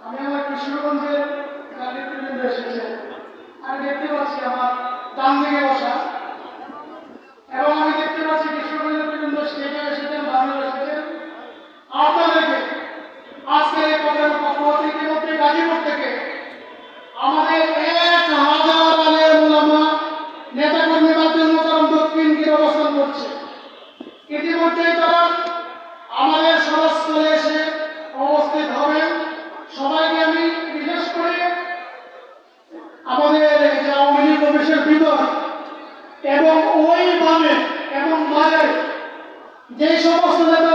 আমি আমার কৃষ্ণগঞ্জের নেতৃবৃন্দ এসেছে, আমি দেখতে পাচ্ছি আমার ডান দিকে বসা, এবং আমি দেখতে পাচ্ছি কৃষ্ণগঞ্জের নেতৃবৃন্দ স্টেজে এসেছেন, বামে এসেছেন। আপনাদেরকে আজকের এই প্রোগ্রাম পক্ষ থেকে ইতিমধ্যে গাজীপুর থেকে আমাদের 1000 আলেম ওলামা নেতাকর্মী বাদ্যুল মোকাররম দক্ষিণ গিয়ে অবস্থান করছে। ইতিমধ্যেই তারা আমাদের সভাস্থলে এসে উপস্থিত হবেন। সবাইকে আমি বিশেষ করে আমাদের যে আওয়ামী লীগ অফিসের ভিতর এবং ওই বামে এবং মাঝে যে সমস্ত নেতা